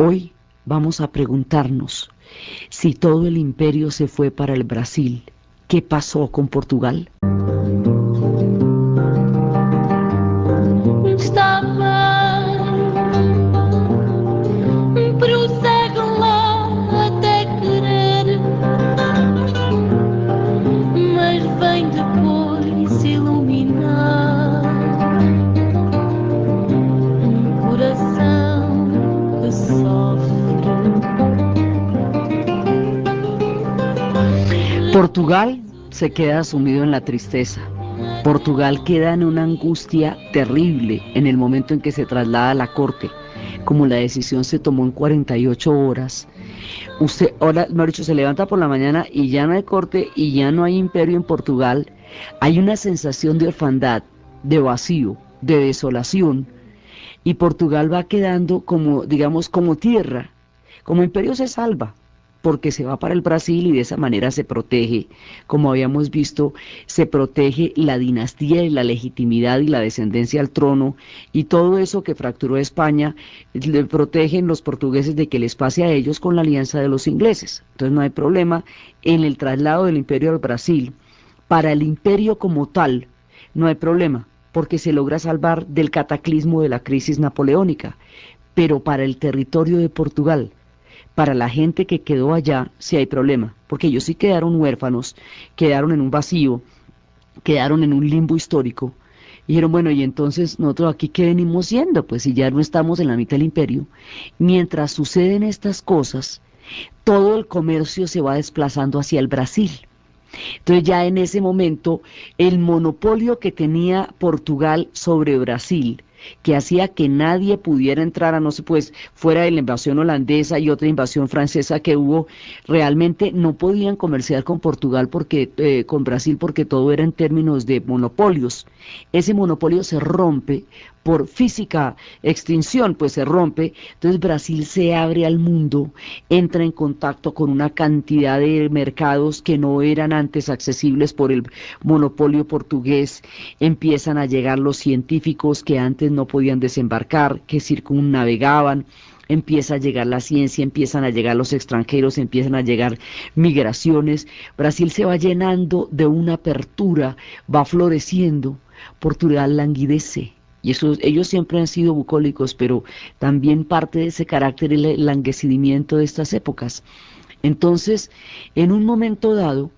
Hoy vamos a preguntarnos, si todo el imperio se fue para el Brasil, ¿qué pasó con Portugal? Portugal se queda sumido en la tristeza. Portugal queda en una angustia terrible en el momento en que se traslada a la corte. Como la decisión se tomó en 48 horas, usted, ahora, mejor dicho, se levanta por la mañana y ya no hay corte y ya no hay imperio en Portugal. Hay una sensación de orfandad, de vacío, de desolación, y Portugal va quedando como, digamos, como tierra. Como imperio se salva, porque se va para el Brasil y de esa manera se protege, como habíamos visto, se protege la dinastía y la legitimidad y la descendencia al trono, y todo eso que fracturó España, le protegen los portugueses de que les pase a ellos con la alianza de los ingleses. Entonces no hay problema en el traslado del imperio al Brasil. Para el imperio como tal, no hay problema, porque se logra salvar del cataclismo de la crisis napoleónica, pero para el territorio de Portugal, para la gente que quedó allá, sí hay problema, porque ellos sí quedaron huérfanos, quedaron en un vacío, quedaron en un limbo histórico, y dijeron, bueno, y entonces nosotros aquí qué venimos siendo, pues si ya no estamos en la mitad del imperio. Mientras suceden estas cosas, todo el comercio se va desplazando hacia el Brasil. Entonces ya en ese momento, el monopolio que tenía Portugal sobre Brasil, que hacía que nadie pudiera entrar a, no sé, pues fuera de la invasión holandesa y otra invasión francesa que hubo, realmente no podían comerciar con Portugal porque con Brasil, porque todo era en términos de monopolios. Ese monopolio se rompe por física extinción, pues se rompe. Entonces Brasil se abre al mundo, entra en contacto con una cantidad de mercados que no eran antes accesibles por el monopolio portugués. Empiezan a llegar los científicos que antes no podían desembarcar, que circunnavegaban. Empieza a llegar la ciencia, empiezan a llegar los extranjeros, empiezan a llegar migraciones. Brasil se va llenando de una apertura, va floreciendo. Portugal languidece. Y eso, ellos siempre han sido bucólicos, pero también parte de ese carácter es el languecimiento de estas épocas. Entonces, en un momento dado,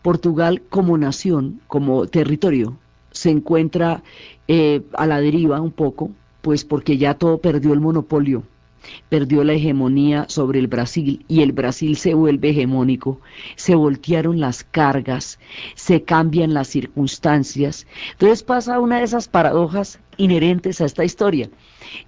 Portugal como nación, como territorio, se encuentra a la deriva un poco, pues porque ya todo perdió el monopolio, perdió la hegemonía sobre el Brasil, y el Brasil se vuelve hegemónico, se voltearon las cargas, se cambian las circunstancias. Entonces pasa una de esas paradojas inherentes a esta historia.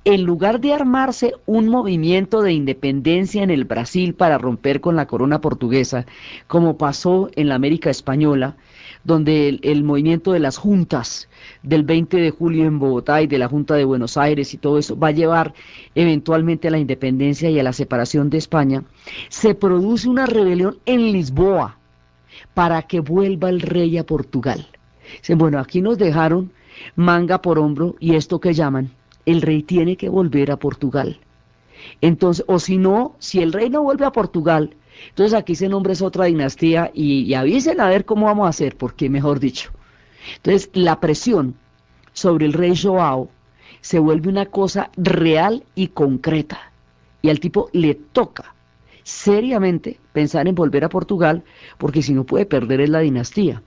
En lugar de armarse un movimiento de independencia en el Brasil para romper con la corona portuguesa, como pasó en la América española, donde el movimiento de las juntas del 20 de julio en Bogotá y de la Junta de Buenos Aires y todo eso va a llevar eventualmente a la independencia y a la separación de España, se produce una rebelión en Lisboa para que vuelva el rey a Portugal. Dicen, bueno, aquí nos dejaron manga por hombro, y esto que llaman, el rey tiene que volver a Portugal. Entonces, o si no, si el rey no vuelve a Portugal, entonces aquí se nombra es otra dinastía y avisen a ver cómo vamos a hacer, porque mejor dicho. Entonces la presión sobre el rey Joao se vuelve una cosa real y concreta, y al tipo le toca seriamente pensar en volver a Portugal, porque si no puede perder es la dinastía.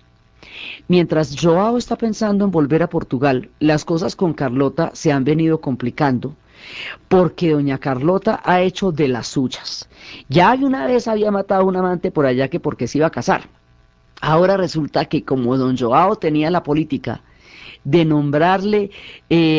Mientras Joao está pensando en volver a Portugal, las cosas con Carlota se han venido complicando, porque doña Carlota ha hecho de las suyas. Ya una vez había matado a un amante por allá que porque se iba a casar. Ahora resulta que como don Joao tenía la política de nombrarle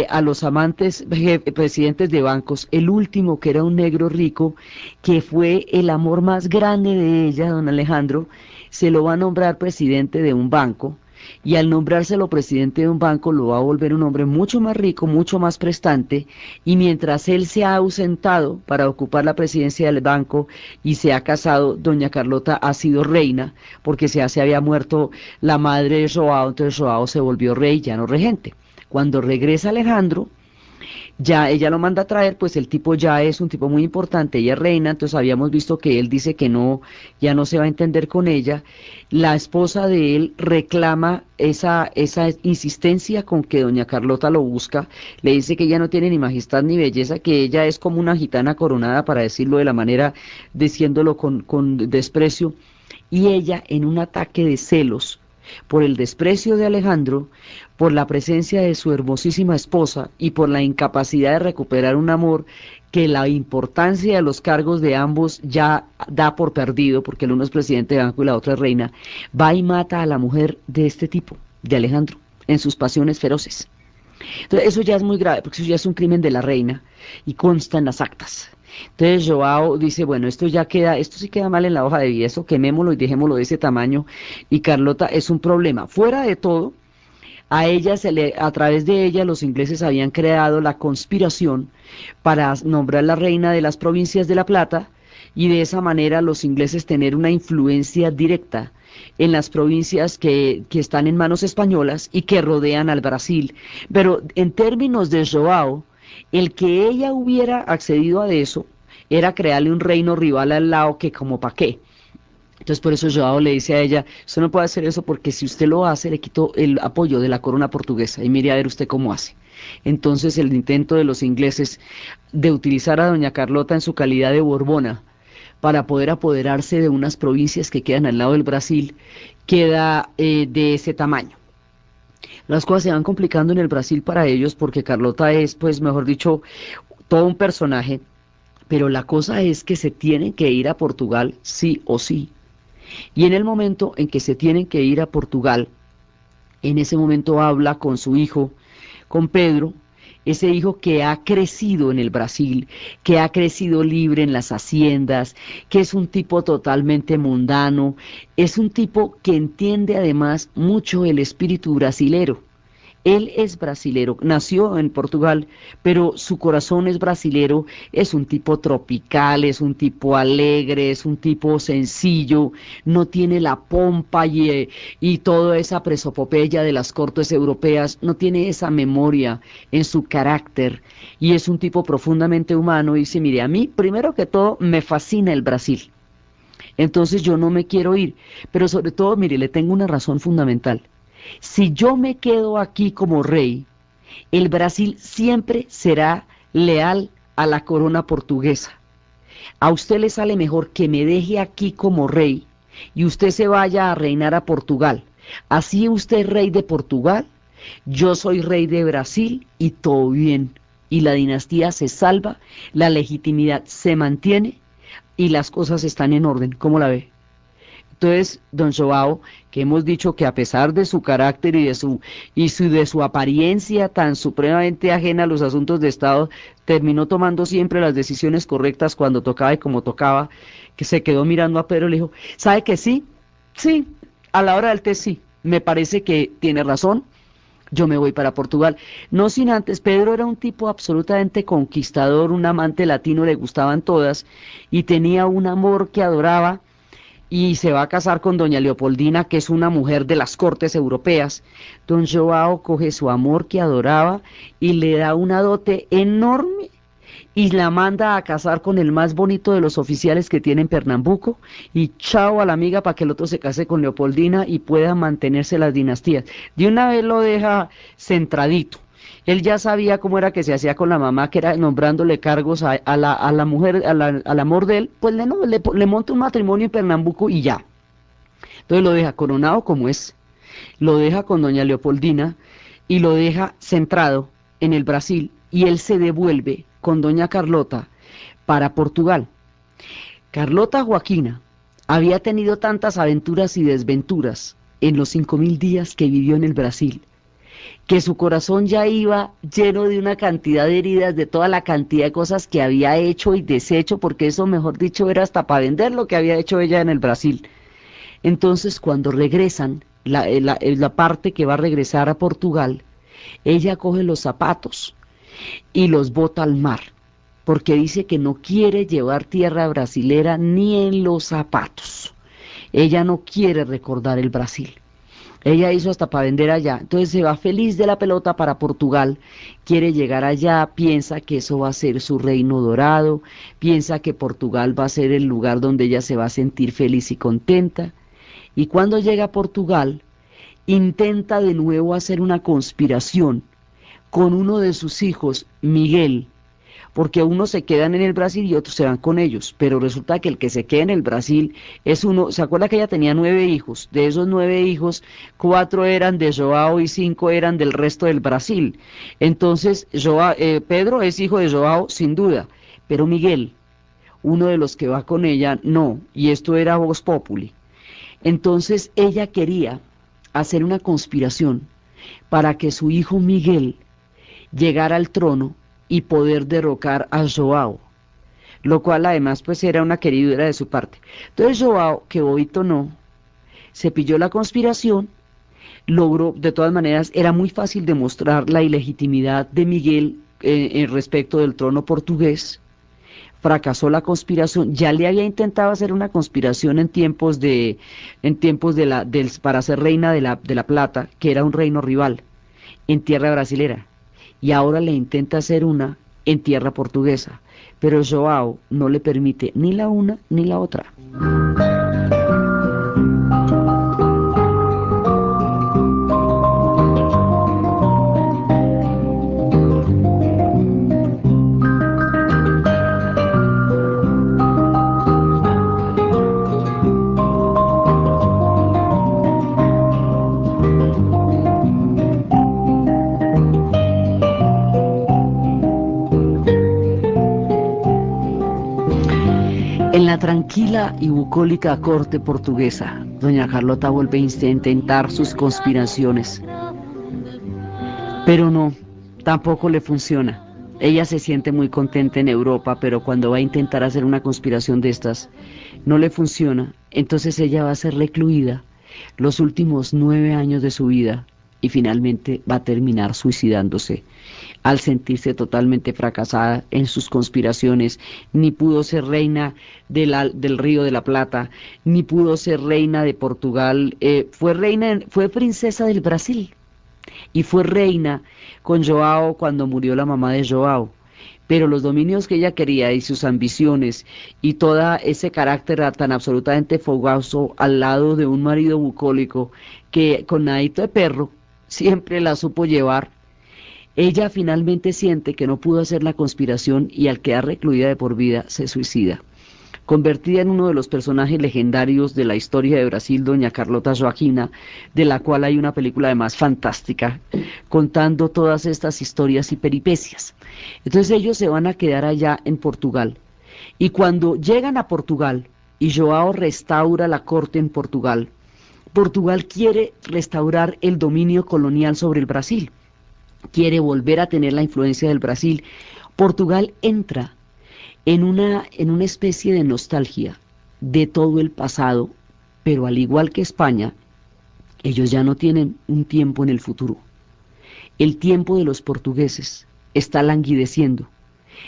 a los amantes presidentes de bancos, el último que era un negro rico, que fue el amor más grande de ella, don Alejandro, se lo va a nombrar presidente de un banco, y al nombrárselo presidente de un banco lo va a volver un hombre mucho más rico, mucho más prestante, y mientras él se ha ausentado para ocupar la presidencia del banco y se ha casado, doña Carlota ha sido reina, porque se había muerto la madre de Joao, entonces Joao se volvió rey, ya no regente. Cuando regresa Alejandro, Ya ella lo manda a traer, pues el tipo ya es un tipo muy importante, ella es reina, entonces habíamos visto que él dice que no, ya no se va a entender con ella. La esposa de él reclama esa insistencia con que doña Carlota lo busca, le dice que ella no tiene ni majestad ni belleza, que ella es como una gitana coronada, para decirlo de la manera, diciéndolo con desprecio, y ella en un ataque de celos, por el desprecio de Alejandro, por la presencia de su hermosísima esposa y por la incapacidad de recuperar un amor que la importancia de los cargos de ambos ya da por perdido, porque el uno es presidente de banco y la otra es reina, va y mata a la mujer de este tipo, de Alejandro, en sus pasiones feroces. Entonces eso ya es muy grave, porque eso ya es un crimen de la reina y consta en las actas. Entonces Joao dice, bueno, esto ya queda, esto sí queda mal en la hoja de vida, eso quemémoslo y dejémoslo de ese tamaño, y Carlota es un problema. Fuera de todo, a ella a través de ella los ingleses habían creado la conspiración para nombrar la reina de las provincias de La Plata, y de esa manera los ingleses tener una influencia directa en las provincias que están en manos españolas y que rodean al Brasil. Pero en términos de Joao, el que ella hubiera accedido a eso era crearle un reino rival al lado, que como pa' qué. Entonces por eso Joao le dice a ella, usted no puede hacer eso porque si usted lo hace le quito el apoyo de la corona portuguesa, y mire a ver usted cómo hace. Entonces el intento de los ingleses de utilizar a doña Carlota en su calidad de Borbona para poder apoderarse de unas provincias que quedan al lado del Brasil queda de ese tamaño. Las cosas se van complicando en el Brasil para ellos porque Carlota es, pues mejor dicho, todo un personaje, pero la cosa es que se tienen que ir a Portugal sí o sí. Y en el momento en que se tienen que ir a Portugal, en ese momento habla con su hijo, con Pedro, ese hijo que ha crecido en el Brasil, que ha crecido libre en las haciendas, que es un tipo totalmente mundano, es un tipo que entiende además mucho el espíritu brasilero. Él es brasilero, nació en Portugal, pero su corazón es brasilero, es un tipo tropical, es un tipo alegre, es un tipo sencillo, no tiene la pompa y toda esa presopopeya de las cortes europeas, no tiene esa memoria en su carácter, y es un tipo profundamente humano. Y dice, mire, a mí primero que todo me fascina el Brasil, entonces yo no me quiero ir, pero sobre todo, mire, le tengo una razón fundamental. Si yo me quedo aquí como rey, el Brasil siempre será leal a la corona portuguesa. A usted le sale mejor que me deje aquí como rey y usted se vaya a reinar a Portugal. Así usted es rey de Portugal, yo soy rey de Brasil y todo bien. Y la dinastía se salva, la legitimidad se mantiene y las cosas están en orden. ¿Cómo la ve? Entonces, don Joao, que hemos dicho que a pesar de su carácter y de su apariencia tan supremamente ajena a los asuntos de Estado, terminó tomando siempre las decisiones correctas cuando tocaba y como tocaba, que se quedó mirando a Pedro y le dijo, ¿sabe que sí? Sí, a la hora del té sí, me parece que tiene razón, yo me voy para Portugal. No sin antes, Pedro era un tipo absolutamente conquistador, un amante latino, le gustaban todas, y tenía un amor que adoraba, y se va a casar con doña Leopoldina, que es una mujer de las cortes europeas. Don Joao coge su amor que adoraba y le da una dote enorme y la manda a casar con el más bonito de los oficiales que tiene en Pernambuco, y chao a la amiga para que el otro se case con Leopoldina y pueda mantenerse las dinastías. De una vez lo deja centradito. Él ya sabía cómo era que se hacía con la mamá, que era nombrándole cargos a la mujer, al amor de él, pues le monta un matrimonio en Pernambuco y ya. Entonces lo deja coronado como es, lo deja con doña Leopoldina y lo deja centrado en el Brasil, y él se devuelve con doña Carlota para Portugal. Carlota Joaquina había tenido tantas aventuras y desventuras en los 5000 días que vivió en el Brasil, que su corazón ya iba lleno de una cantidad de heridas, de toda la cantidad de cosas que había hecho y deshecho, porque eso, mejor dicho, era hasta para vender lo que había hecho ella en el Brasil. Entonces, cuando regresan, la parte que va a regresar a Portugal, ella coge los zapatos y los bota al mar, porque dice que no quiere llevar tierra brasilera ni en los zapatos. Ella no quiere recordar el Brasil. Ella hizo hasta para vender allá. Entonces se va feliz de la pelota para Portugal, quiere llegar allá, piensa que eso va a ser su reino dorado, piensa que Portugal va a ser el lugar donde ella se va a sentir feliz y contenta. Y cuando llega a Portugal, intenta de nuevo hacer una conspiración con uno de sus hijos, Miguel, porque unos se quedan en el Brasil y otros se van con ellos, pero resulta que el que se queda en el Brasil es uno. ¿Se acuerda que ella tenía 9 hijos? De esos 9 hijos, 4 eran de Joao y 5 eran del resto del Brasil. Entonces, Pedro es hijo de Joao, sin duda, pero Miguel, uno de los que va con ella, no, y esto era Vox Populi. Entonces, ella quería hacer una conspiración para que su hijo Miguel llegara al trono y poder derrocar a Joao, lo cual además pues era una queridura de su parte. Entonces Joao, que bobito no, se pilló la conspiración, logró, de todas maneras, era muy fácil demostrar la ilegitimidad de Miguel en respecto del trono portugués, fracasó la conspiración, ya le había intentado hacer una conspiración para ser reina de la Plata, que era un reino rival, en tierra brasilera, y ahora le intenta hacer una en tierra portuguesa, pero Joao no le permite ni la una ni la otra. En la tranquila y bucólica corte portuguesa, doña Carlota vuelve a intentar sus conspiraciones, pero no, tampoco le funciona. Ella se siente muy contenta en Europa, pero cuando va a intentar hacer una conspiración de estas, no le funciona. Entonces ella va a ser recluida los últimos 9 años de su vida y finalmente va a terminar suicidándose al sentirse totalmente fracasada en sus conspiraciones. Ni pudo ser reina del Río de la Plata, ni pudo ser reina de Portugal, fue princesa del Brasil y fue reina con Joao cuando murió la mamá de Joao. Pero los dominios que ella quería y sus ambiciones y todo ese carácter tan absolutamente fogoso al lado de un marido bucólico que con nadito de perro siempre la supo llevar, ella finalmente siente que no pudo hacer la conspiración y al quedar recluida de por vida se suicida. Convertida en uno de los personajes legendarios de la historia de Brasil, doña Carlota Joaquina, de la cual hay una película además fantástica, contando todas estas historias y peripecias. Entonces ellos se van a quedar allá en Portugal, y cuando llegan a Portugal, y Joao restaura la corte en Portugal, Portugal quiere restaurar el dominio colonial sobre el Brasil, quiere volver a tener la influencia del Brasil. Portugal entra en una especie de nostalgia de todo el pasado, pero al igual que España, ellos ya no tienen un tiempo en el futuro. El tiempo de los portugueses está languideciendo.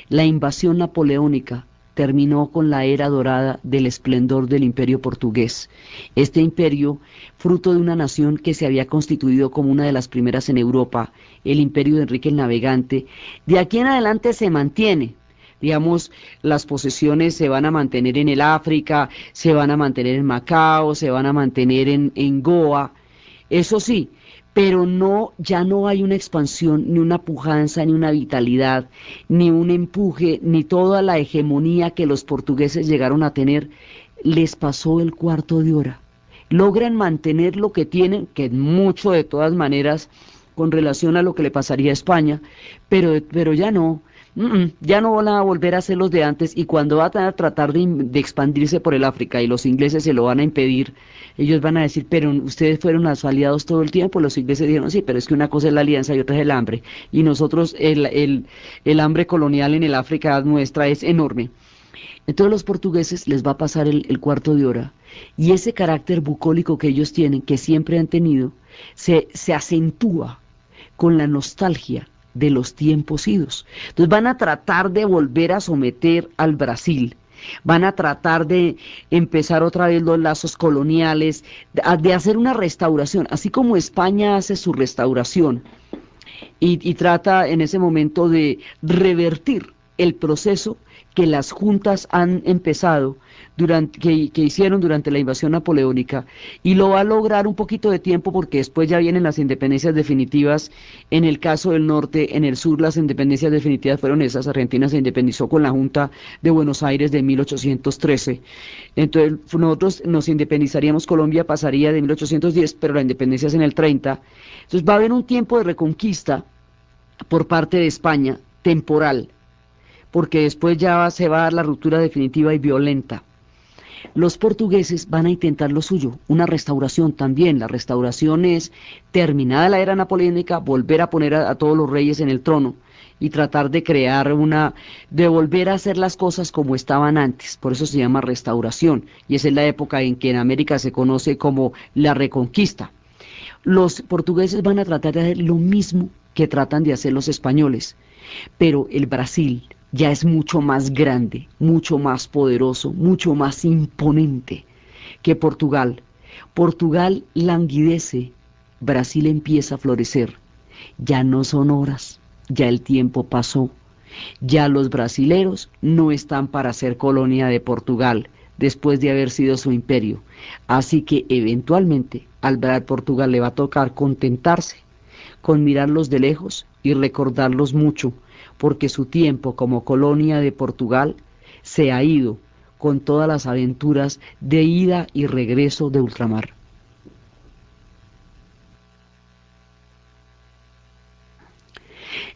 La invasión napoleónica terminó con la era dorada del esplendor del imperio portugués. Este imperio, fruto de una nación que se había constituido como una de las primeras en Europa, el imperio de Enrique el Navegante, de aquí en adelante se mantiene. Digamos, las posesiones se van a mantener en el África, se van a mantener en Macao, se van a mantener en Goa, eso sí, pero no, ya no hay una expansión, ni una pujanza, ni una vitalidad, ni un empuje, ni toda la hegemonía que los portugueses llegaron a tener. Les pasó el cuarto de hora. Logran mantener lo que tienen, que es mucho de todas maneras con relación a lo que le pasaría a España, pero ya no. Ya no van a volver a ser los de antes, y cuando van a tratar de expandirse por el África y los ingleses se lo van a impedir, ellos van a decir, pero ustedes fueron los aliados todo el tiempo. Los ingleses dijeron, sí, pero es que una cosa es la alianza y otra es el hambre, y nosotros el hambre colonial en el África nuestra es enorme. Entonces los portugueses les va a pasar el cuarto de hora, y ese carácter bucólico que ellos tienen, que siempre han tenido, se acentúa con la nostalgia de los tiempos idos. Entonces van a tratar de volver a someter al Brasil, Van a tratar de empezar otra vez los lazos coloniales, de hacer una restauración, así como España hace su restauración y trata en ese momento de revertir el proceso que las juntas han empezado que hicieron durante la invasión napoleónica, y lo va a lograr un poquito de tiempo porque después ya vienen las independencias definitivas. En el caso del norte, en el sur las independencias definitivas fueron esas. Argentina se independizó con la Junta de Buenos Aires de 1813, entonces nosotros nos independizaríamos, Colombia pasaría de 1810, pero la independencia es en el 30, entonces va a haber un tiempo de reconquista por parte de España, temporal, porque después ya se va a dar la ruptura definitiva y violenta. Los portugueses van a intentar lo suyo, una restauración también. La restauración es, terminada la era napoleónica, volver a poner a todos los reyes en el trono y tratar de crear de volver a hacer las cosas como estaban antes. Por eso se llama restauración, y esa es la época en que en América se conoce como la Reconquista. Los portugueses van a tratar de hacer lo mismo que tratan de hacer los españoles, pero el Brasil ya es mucho más grande, mucho más poderoso, mucho más imponente que Portugal. Portugal languidece, Brasil empieza a florecer. Ya no son horas, ya el tiempo pasó. Ya los brasileros no están para ser colonia de Portugal después de haber sido su imperio. Así que eventualmente al ver a Portugal le va a tocar contentarse con mirarlos de lejos y recordarlos mucho, porque su tiempo como colonia de Portugal se ha ido con todas las aventuras de ida y regreso de ultramar.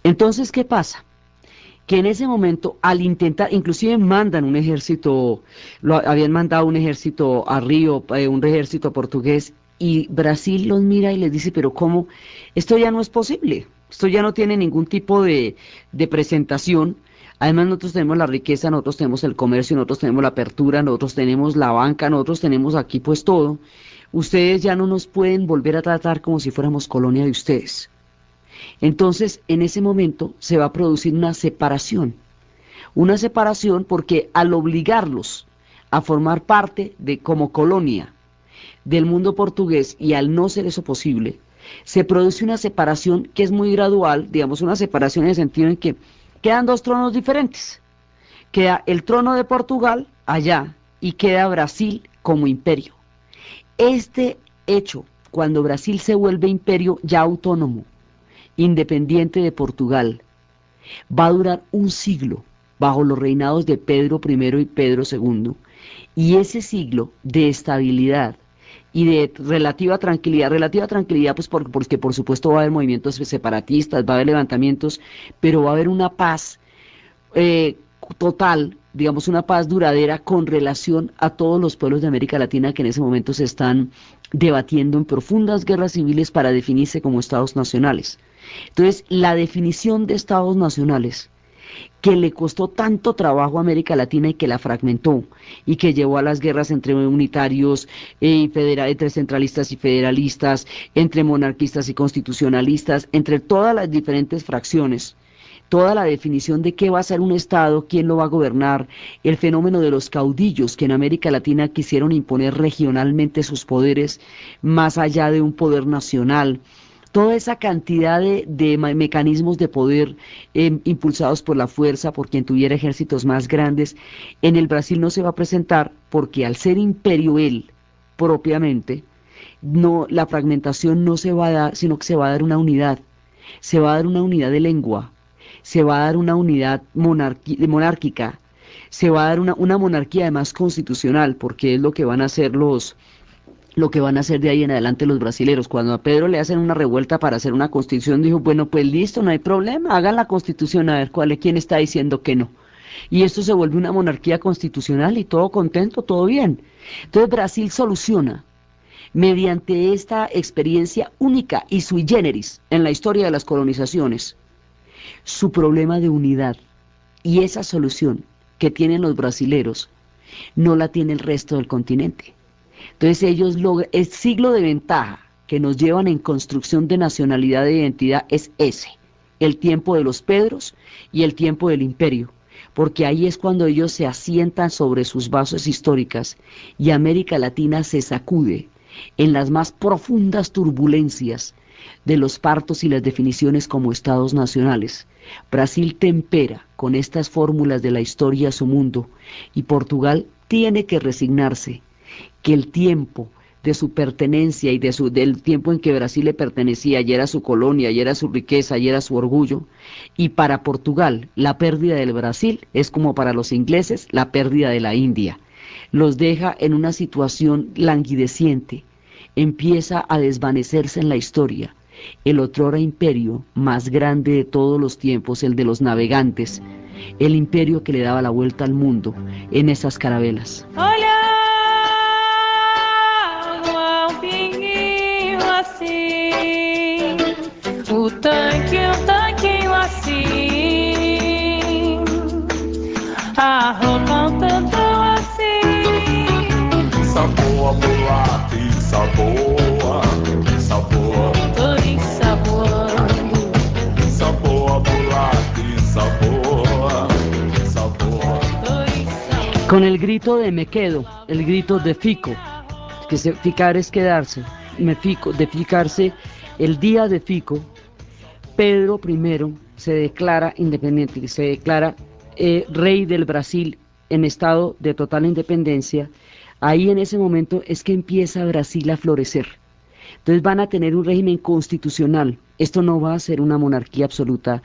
Entonces, ¿qué pasa? Que en ese momento, al intentar, inclusive mandan un ejército, habían mandado un ejército a Río, un ejército portugués, y Brasil los mira y les dice, pero ¿cómo? Esto ya no es posible. Esto ya no tiene ningún tipo de presentación. Además nosotros tenemos la riqueza, nosotros tenemos el comercio, nosotros tenemos la apertura, nosotros tenemos la banca, nosotros tenemos aquí pues todo. Ustedes ya no nos pueden volver a tratar como si fuéramos colonia de ustedes. Entonces, en ese momento se va a producir una separación porque al obligarlos a formar parte de como colonia del mundo portugués, y al no ser eso posible, se produce una separación que es muy gradual, digamos una separación en el sentido en que quedan dos tronos diferentes. Queda el trono de Portugal allá y queda Brasil como imperio. Este hecho, cuando Brasil se vuelve imperio ya autónomo, independiente de Portugal, va a durar un siglo bajo los reinados de Pedro I y Pedro II, y ese siglo de estabilidad y de relativa tranquilidad pues porque por supuesto va a haber movimientos separatistas, va a haber levantamientos, pero va a haber una paz total, digamos una paz duradera con relación a todos los pueblos de América Latina que en ese momento se están debatiendo en profundas guerras civiles para definirse como estados nacionales. Entonces, la definición de estados nacionales, que le costó tanto trabajo a América Latina y que la fragmentó y que llevó a las guerras entre unitarios entre centralistas y federalistas, entre monarquistas y constitucionalistas, entre todas las diferentes fracciones, toda la definición de qué va a ser un Estado, quién lo va a gobernar, el fenómeno de los caudillos que en América Latina quisieron imponer regionalmente sus poderes más allá de un poder nacional. Toda esa cantidad de mecanismos de poder impulsados por la fuerza, por quien tuviera ejércitos más grandes, en el Brasil no se va a presentar porque al ser imperio él propiamente, no, la fragmentación no se va a dar, sino que se va a dar una unidad. Se va a dar una unidad de lengua, se va a dar una unidad monárquica, se va a dar una monarquía además constitucional, porque es lo que van a hacer de ahí en adelante los brasileros. Cuando a Pedro le hacen una revuelta para hacer una constitución, dijo, bueno, pues listo, no hay problema, hagan la constitución, a ver quién está diciendo que no. Y esto se vuelve una monarquía constitucional y todo contento, todo bien. Entonces Brasil soluciona, mediante esta experiencia única y sui generis en la historia de las colonizaciones, su problema de unidad. Y esa solución que tienen los brasileros no la tiene el resto del continente. Entonces ellos logran, el siglo de ventaja que nos llevan en construcción de nacionalidad e identidad es ese, el tiempo de los Pedros y el tiempo del imperio, porque ahí es cuando ellos se asientan sobre sus bases históricas y América Latina se sacude en las más profundas turbulencias de los partos y las definiciones como estados nacionales. Brasil tempera con estas fórmulas de la historia a su mundo y Portugal tiene que resignarse que el tiempo de su pertenencia y del tiempo en que Brasil le pertenecía, y era su colonia, y era su riqueza, y era su orgullo, y para Portugal la pérdida del Brasil es como para los ingleses la pérdida de la India. Los deja en una situación languideciente, empieza a desvanecerse en la historia. El otrora imperio más grande de todos los tiempos, el de los navegantes, el imperio que le daba la vuelta al mundo en esas carabelas. Olha um pinguinho assim, o tanquinho assim, a roupa um tantão assim. Saboa, mulata e saboa, saboa. Tô ensaboando. Saboa, mulata y saboa, saboa. Tô ensaboando. Con el grito de me quedo, el grito de fico, ficar es quedarse, me fico, de ficarse, el día de fico, Pedro I se declara independiente, se declara rey del Brasil en estado de total independencia. Ahí en ese momento es que empieza Brasil a florecer. Entonces van a tener un régimen constitucional. Esto no va a ser una monarquía absoluta.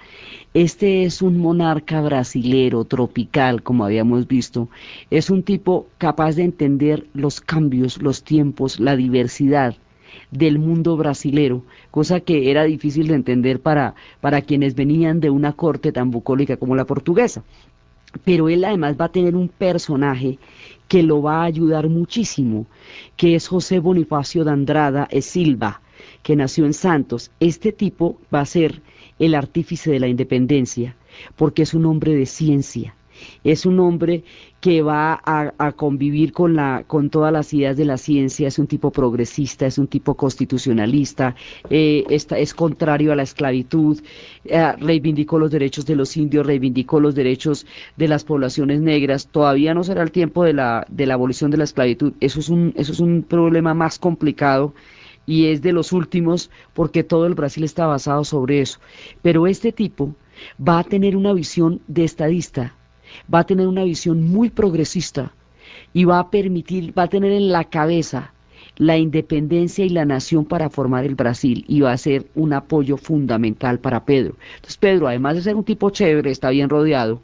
Este es un monarca brasilero, tropical, como habíamos visto. Es un tipo capaz de entender los cambios, los tiempos, la diversidad del mundo brasilero, cosa que era difícil de entender para quienes venían de una corte tan bucólica como la portuguesa. Pero él además va a tener un personaje que lo va a ayudar muchísimo, que es José Bonifacio de Andrada e Silva, que nació en Santos. Este tipo va a ser el artífice de la independencia, porque es un hombre de ciencia, es un hombre que va a convivir con todas las ideas de la ciencia, es un tipo progresista, es un tipo constitucionalista, es contrario a la esclavitud, reivindicó los derechos de los indios, reivindicó los derechos de las poblaciones negras. Todavía no será el tiempo de la abolición de la esclavitud, eso es un problema más complicado y es de los últimos porque todo el Brasil está basado sobre eso. Pero este tipo va a tener una visión de estadista, va a tener una visión muy progresista y va a tener en la cabeza la independencia y la nación para formar el Brasil y va a ser un apoyo fundamental para Pedro. Entonces Pedro, además de ser un tipo chévere, está bien rodeado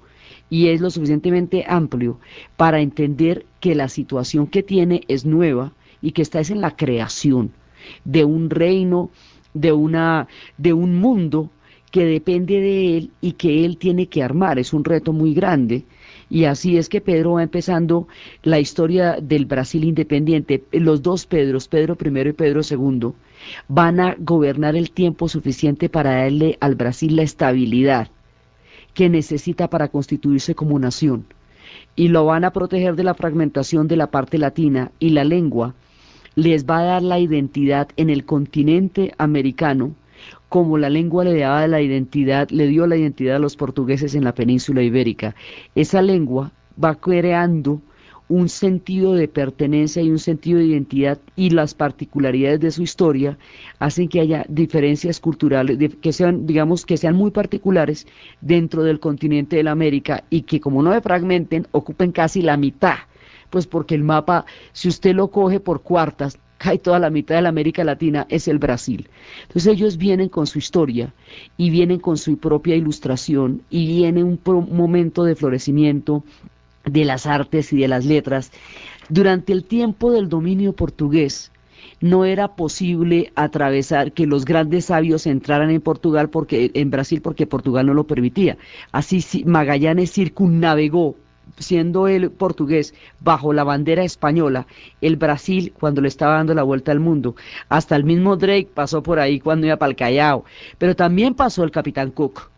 y es lo suficientemente amplio para entender que la situación que tiene es nueva y que está en la creación de un reino, de un mundo que depende de él y que él tiene que armar. Es un reto muy grande y así es que Pedro va empezando la historia del Brasil independiente. Los dos Pedros, Pedro I y Pedro II, van a gobernar el tiempo suficiente para darle al Brasil la estabilidad que necesita para constituirse como nación y lo van a proteger de la fragmentación de la parte latina, y la lengua les va a dar la identidad en el continente americano como la lengua le dio la identidad a los portugueses en la península ibérica. Esa lengua va creando un sentido de pertenencia y un sentido de identidad, y las particularidades de su historia hacen que haya diferencias culturales que sean muy particulares dentro del continente de la América, y que como no se fragmenten, ocupen casi la mitad, pues porque el mapa, si usted lo coge por cuartas, cae toda la mitad de la América Latina, es el Brasil. Entonces ellos vienen con su historia y vienen con su propia ilustración y viene un momento de florecimiento de las artes y de las letras. Durante el tiempo del dominio portugués no era posible atravesar, que los grandes sabios entraran en Brasil porque Portugal no lo permitía. Así Magallanes circunnavegó, siendo él portugués, bajo la bandera española, el Brasil cuando le estaba dando la vuelta al mundo. Hasta el mismo Drake pasó por ahí cuando iba para el Callao, pero también pasó el capitán Cook,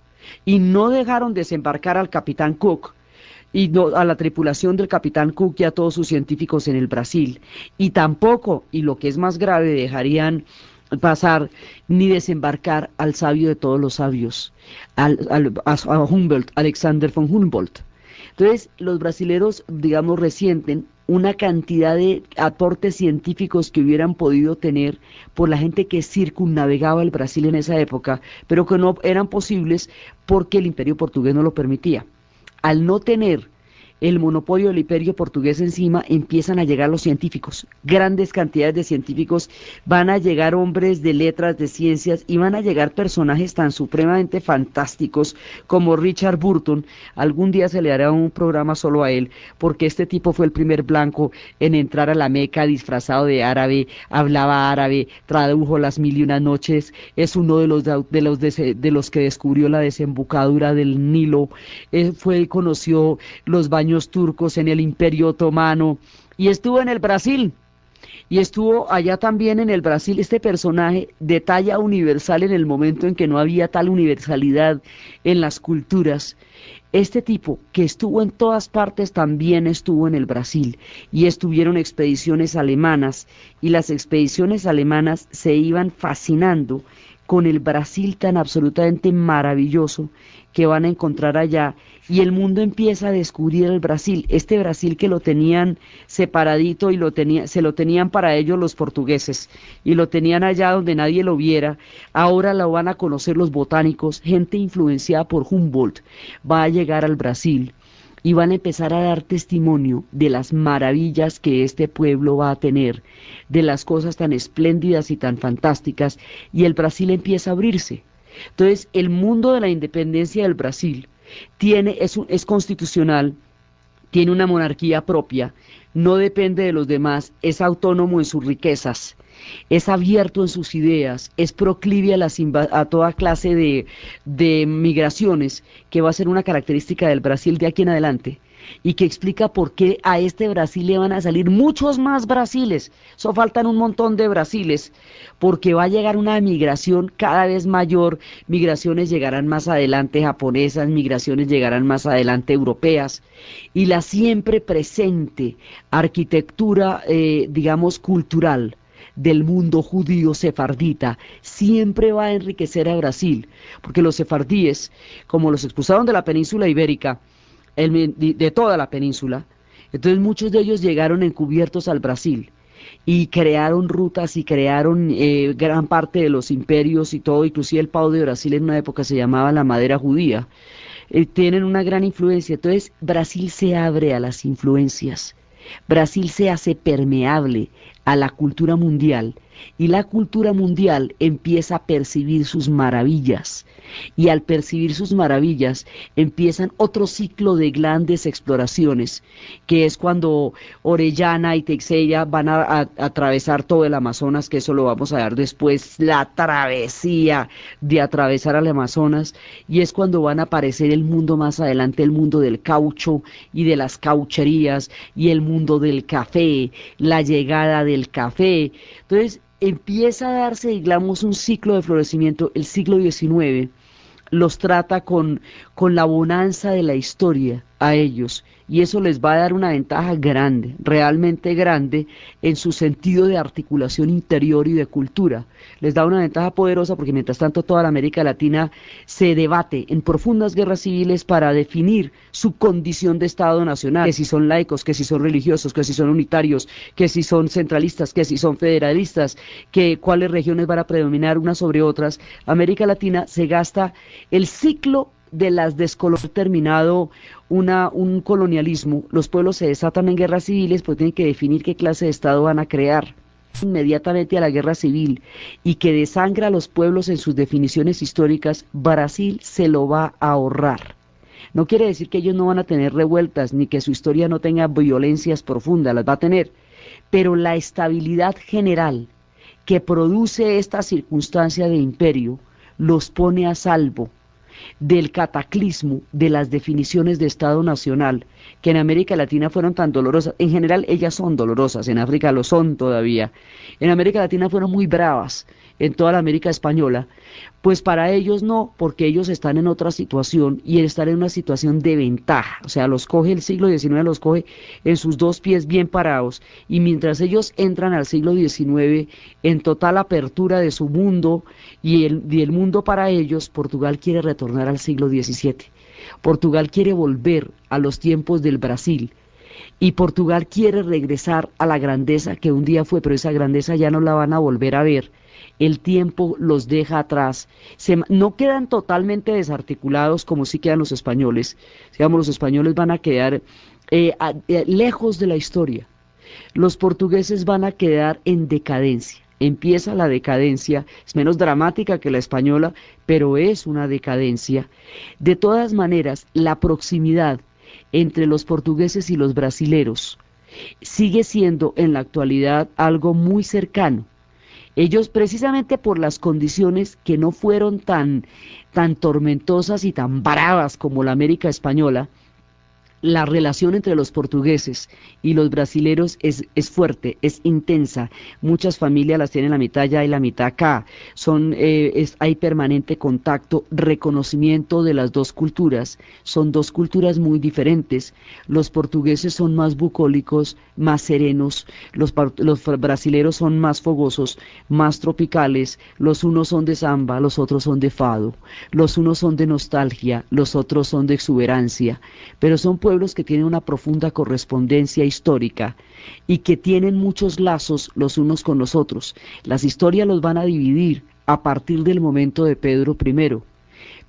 y no dejaron desembarcar al capitán Cook, y a la tripulación del capitán Cook y a todos sus científicos en el Brasil, y tampoco, y lo que es más grave, dejarían pasar ni desembarcar al sabio de todos los sabios, a Humboldt, Alexander von Humboldt. Entonces, los brasileros, digamos, resienten una cantidad de aportes científicos que hubieran podido tener por la gente que circunnavegaba el Brasil en esa época, pero que no eran posibles porque el imperio portugués no lo permitía. Al no tener el monopolio del imperio portugués encima, empiezan a llegar los científicos, grandes cantidades de científicos, van a llegar hombres de letras, de ciencias, y van a llegar personajes tan supremamente fantásticos como Richard Burton. Algún día se le hará un programa solo a él, porque este tipo fue el primer blanco en entrar a la Meca disfrazado de árabe, hablaba árabe, tradujo las Mil y una noches, es uno de los que descubrió la desembocadura del Nilo, conoció los baños turcos en el Imperio Otomano y estuvo en el Brasil. Y estuvo allá también en el Brasil este personaje de talla universal en el momento en que no había tal universalidad en las culturas. Este tipo que estuvo en todas partes también estuvo en el Brasil y estuvieron expediciones alemanas y las expediciones alemanas se iban fascinando con el Brasil tan absolutamente maravilloso que van a encontrar allá, y el mundo empieza a descubrir el Brasil, este Brasil que lo tenían separadito y se lo tenían para ellos los portugueses, y lo tenían allá donde nadie lo viera. Ahora lo van a conocer los botánicos, gente influenciada por Humboldt, va a llegar al Brasil, y van a empezar a dar testimonio de las maravillas que este pueblo va a tener, de las cosas tan espléndidas y tan fantásticas, y el Brasil empieza a abrirse. Entonces, el mundo de la independencia del Brasil es constitucional, tiene una monarquía propia, no depende de los demás, es autónomo en sus riquezas, es abierto en sus ideas, es proclive a toda clase de migraciones, que va a ser una característica del Brasil de aquí en adelante, y que explica por qué a este Brasil le van a salir muchos más Brasiles. Eso faltan un montón de Brasiles, porque va a llegar una migración cada vez mayor. Migraciones llegarán más adelante japonesas, migraciones llegarán más adelante europeas, y la siempre presente arquitectura, digamos, cultural del mundo judío sefardita siempre va a enriquecer a Brasil, porque los sefardíes, como los expulsaron de la península ibérica, de toda la península, entonces muchos de ellos llegaron encubiertos al Brasil y crearon rutas y crearon gran parte de los imperios y todo, inclusive el pau de Brasil en una época se llamaba la madera judía. Tienen una gran influencia. Entonces Brasil se abre a las influencias, Brasil se hace permeable a la cultura mundial, y la cultura mundial empieza a percibir sus maravillas, y al percibir sus maravillas empiezan otro ciclo de grandes exploraciones, que es cuando Orellana y Teixeira van a atravesar todo el Amazonas, que eso lo vamos a dar después, la travesía de atravesar al Amazonas, y es cuando van a aparecer el mundo más adelante, el mundo del caucho y de las caucherías, y el mundo del café, la llegada del café. Entonces empieza a darse, digamos, un ciclo de florecimiento. El siglo XIX los trata con la bonanza de la historia a ellos, y eso les va a dar una ventaja grande, realmente grande, en su sentido de articulación interior y de cultura. Les da una ventaja poderosa porque mientras tanto toda la América Latina se debate en profundas guerras civiles para definir su condición de Estado nacional, que si son laicos, que si son religiosos, que si son unitarios, que si son centralistas, que si son federalistas, que cuáles regiones van a predominar unas sobre otras. América Latina se gasta el ciclo de las descolonizaciones terminado un colonialismo, los pueblos se desatan en guerras civiles, pues tienen que definir qué clase de Estado van a crear. Inmediatamente a la guerra civil, y que desangra a los pueblos en sus definiciones históricas, Brasil se lo va a ahorrar. No quiere decir que ellos no van a tener revueltas, ni que su historia no tenga violencias profundas, las va a tener, pero la estabilidad general que produce esta circunstancia de imperio los pone a salvo del cataclismo de las definiciones de Estado nacional, que en América Latina fueron tan dolorosas. En general ellas son dolorosas, en África lo son todavía, en América Latina fueron muy bravas, en toda la América española, pues para ellos no, porque ellos están en otra situación, y están en una situación de ventaja. O sea, los coge el siglo XIX, los coge en sus dos pies bien parados, y mientras ellos entran al siglo XIX en total apertura de su mundo y el mundo para ellos, Portugal quiere retornar al siglo XVII, Portugal quiere volver a los tiempos del Brasil. Y Portugal quiere regresar a la grandeza que un día fue, pero esa grandeza ya no la van a volver a ver. El tiempo los deja atrás. No quedan totalmente desarticulados como sí quedan los españoles. Digamos, los españoles van a quedar lejos de la historia. Los portugueses van a quedar en decadencia. Empieza la decadencia, es menos dramática que la española, pero es una decadencia. De todas maneras, la proximidad entre los portugueses y los brasileros sigue siendo en la actualidad algo muy cercano. Ellos, precisamente por las condiciones que no fueron tan tormentosas y tan bravas como la América española, la relación entre los portugueses y los brasileros es fuerte, es intensa. Muchas familias las tienen la mitad allá y la mitad acá. Hay permanente contacto, reconocimiento de las dos culturas. Son dos culturas muy diferentes. Los portugueses son más bucólicos, más serenos. Los brasileros son más fogosos, más tropicales. Los unos son de samba, los otros son de fado. Los unos son de nostalgia, los otros son de exuberancia. Pero son pueblos que tienen una profunda correspondencia histórica y que tienen muchos lazos los unos con los otros. Las historias los van a dividir a partir del momento de Pedro I,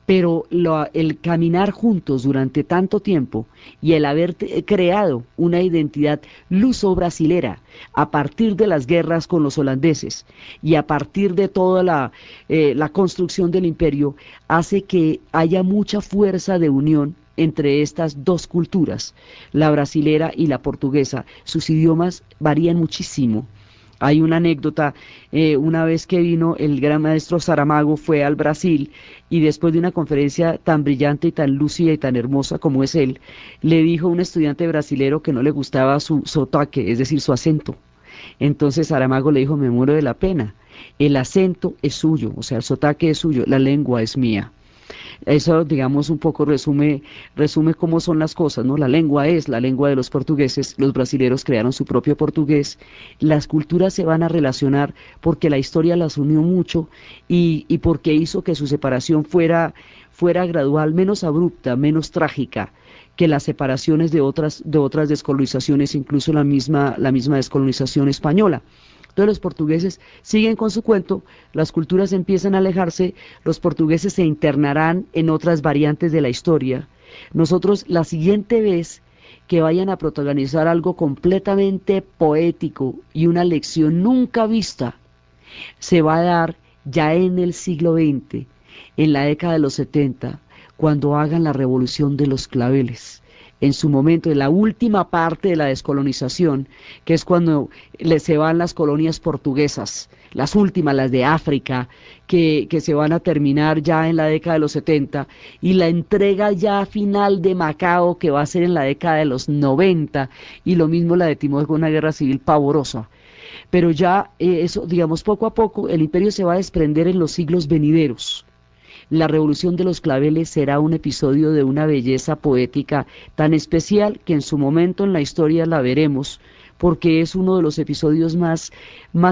pero el caminar juntos durante tanto tiempo y el haber creado una identidad luso-brasilera a partir de las guerras con los holandeses y a partir de toda la construcción del imperio hace que haya mucha fuerza de unión entre estas dos culturas, la brasilera y la portuguesa. Sus idiomas varían muchísimo. Hay una anécdota, una vez que vino el gran maestro Saramago, fue al Brasil y después de una conferencia tan brillante y tan lúcida y tan hermosa como es él, le dijo a un estudiante brasilero que no le gustaba su sotaque, es decir, su acento. Entonces Saramago le dijo: me muero de la pena, el acento es suyo, o sea, el sotaque es suyo, la lengua es mía. Eso, digamos, un poco resume cómo son las cosas, ¿no? La lengua es la lengua de los portugueses, los brasileros crearon su propio portugués, las culturas se van a relacionar porque la historia las unió mucho y porque hizo que su separación fuera gradual, menos abrupta, menos trágica que las separaciones de otras descolonizaciones, incluso la misma descolonización española. Entonces los portugueses siguen con su cuento, las culturas empiezan a alejarse, los portugueses se internarán en otras variantes de la historia. Nosotros, la siguiente vez que vayan a protagonizar algo completamente poético y una lección nunca vista, se va a dar ya en el siglo XX, en la década de los 70, cuando hagan la revolución de los claveles. En su momento, en la última parte de la descolonización, que es cuando se van las colonias portuguesas, las últimas, las de África, que se van a terminar ya en la década de los 70, y la entrega ya final de Macao, que va a ser en la década de los 90, y lo mismo la de Timor, con una guerra civil pavorosa. Pero ya eso, digamos, poco a poco, el imperio se va a desprender en los siglos venideros. La revolución de los claveles será un episodio de una belleza poética tan especial que en su momento en la historia la veremos, porque es uno de los episodios más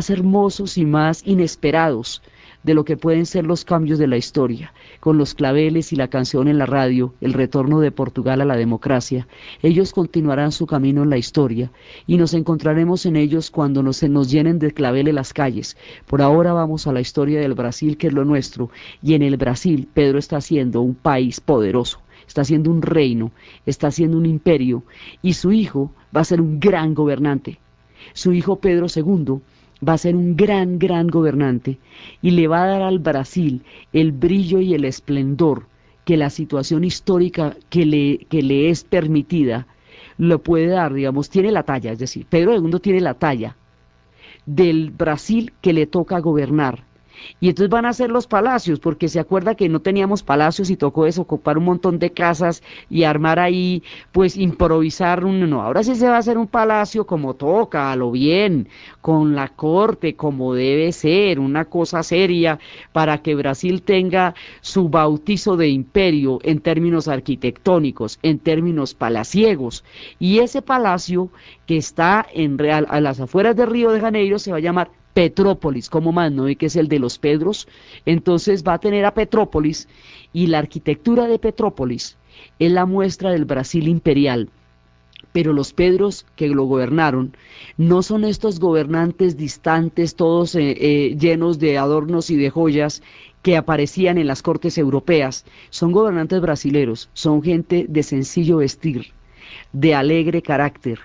hermosos y más inesperados de lo que pueden ser los cambios de la historia, con los claveles y la canción en la radio, el retorno de Portugal a la democracia. Ellos continuarán su camino en la historia y nos encontraremos en ellos cuando nos llenen de claveles las calles. Por ahora vamos a la historia del Brasil, que es lo nuestro, y en el Brasil Pedro está haciendo un país poderoso, está haciendo un reino, está haciendo un imperio, y su hijo va a ser un gran gobernante. Su hijo Pedro II va a ser un gran gobernante y le va a dar al Brasil el brillo y el esplendor que la situación histórica que le es permitida lo puede dar, digamos, tiene la talla, es decir, Pedro II tiene la talla del Brasil que le toca gobernar. Y entonces van a ser los palacios, porque se acuerda que no teníamos palacios y tocó desocupar un montón de casas y armar ahí, pues improvisar no, ahora sí se va a hacer un palacio como toca, a lo bien, con la corte como debe ser, una cosa seria, para que Brasil tenga su bautizo de imperio en términos arquitectónicos, en términos palaciegos, y ese palacio que está a las afueras de Río de Janeiro se va a llamar Petrópolis, como más, ¿no? Y que es el de los Pedros. Entonces va a tener a Petrópolis, y la arquitectura de Petrópolis es la muestra del Brasil imperial. Pero los Pedros que lo gobernaron no son estos gobernantes distantes, todos llenos de adornos y de joyas que aparecían en las cortes europeas. Son gobernantes brasileros, son gente de sencillo vestir, de alegre carácter,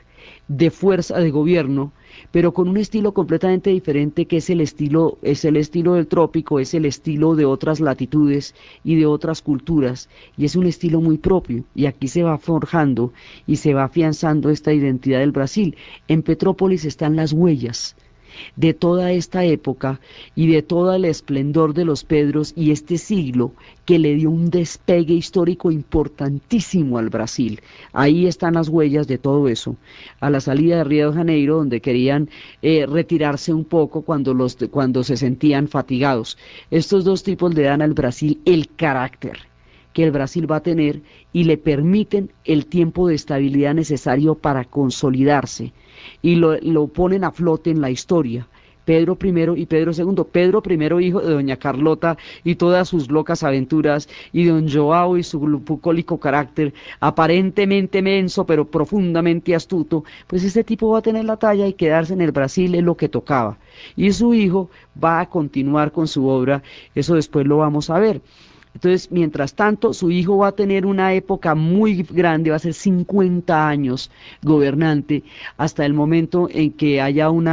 de fuerza de gobierno, pero con un estilo completamente diferente, que es el estilo del trópico, es el estilo de otras latitudes y de otras culturas, y es un estilo muy propio, y aquí se va forjando y se va afianzando esta identidad del Brasil. En Petrópolis están las huellas de toda esta época y de todo el esplendor de los Pedros y este siglo que le dio un despegue histórico importantísimo al Brasil. Ahí están las huellas de todo eso. A la salida de Río de Janeiro, donde querían retirarse un poco cuando se sentían fatigados. Estos dos tipos le dan al Brasil el carácter que el Brasil va a tener y le permiten el tiempo de estabilidad necesario para consolidarse, y lo ponen a flote en la historia. Pedro I y Pedro II. Pedro I, hijo de doña Carlota y todas sus locas aventuras, y don Joao y su bucólico carácter, aparentemente menso pero profundamente astuto. Pues este tipo va a tener la talla, y quedarse en el Brasil es lo que tocaba. Y su hijo va a continuar con su obra, eso después lo vamos a ver. Entonces, mientras tanto, su hijo va a tener una época muy grande, va a ser 50 años gobernante, hasta el momento en que haya un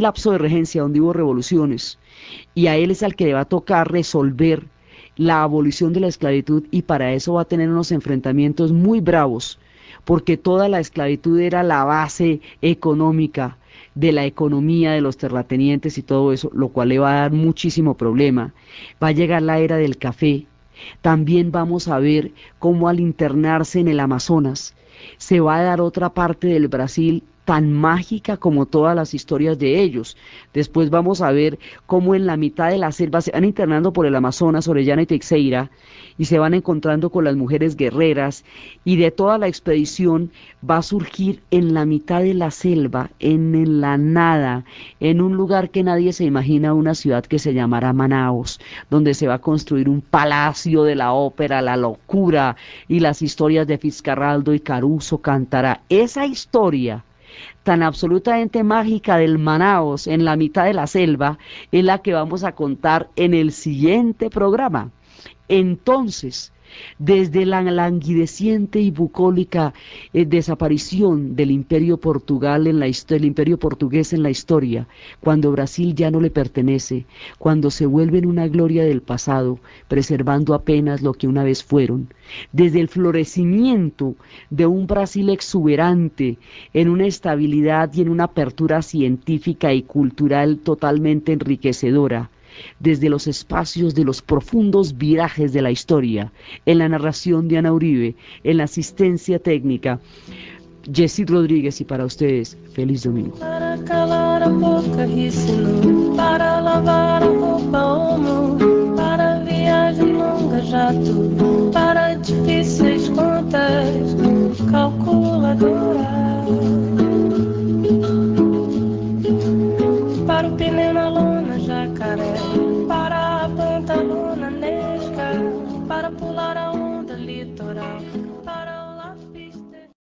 lapso de regencia donde hubo revoluciones, y a él es al que le va a tocar resolver la abolición de la esclavitud, y para eso va a tener unos enfrentamientos muy bravos, porque toda la esclavitud era la base económica de la economía de los terratenientes y todo eso, lo cual le va a dar muchísimo problema. Va a llegar la era del café. También vamos a ver cómo al internarse en el Amazonas se va a dar otra parte del Brasil tan mágica como todas las historias de ellos. Después vamos a ver cómo en la mitad de la selva se van internando por el Amazonas, Orellana y Teixeira, y se van encontrando con las mujeres guerreras, y de toda la expedición va a surgir en la mitad de la selva, en la nada, en un lugar que nadie se imagina, una ciudad que se llamará Manaos, donde se va a construir un palacio de la ópera, la locura, y las historias de Fitzcarraldo y Caruso cantará. Esa historia tan absolutamente mágica del Manaos en la mitad de la selva es la que vamos a contar en el siguiente programa. Entonces, desde la languideciente y bucólica desaparición del imperio del imperio portugués en la historia, cuando Brasil ya no le pertenece, cuando se vuelven una gloria del pasado, preservando apenas lo que una vez fueron, desde el florecimiento de un Brasil exuberante, en una estabilidad y en una apertura científica y cultural totalmente enriquecedora, desde los espacios de los profundos virajes de la historia, en la narración de Ana Uribe, en la asistencia técnica, Jessy Rodríguez, y para ustedes, feliz domingo. Para calar a boca, ensino para lavar a boca.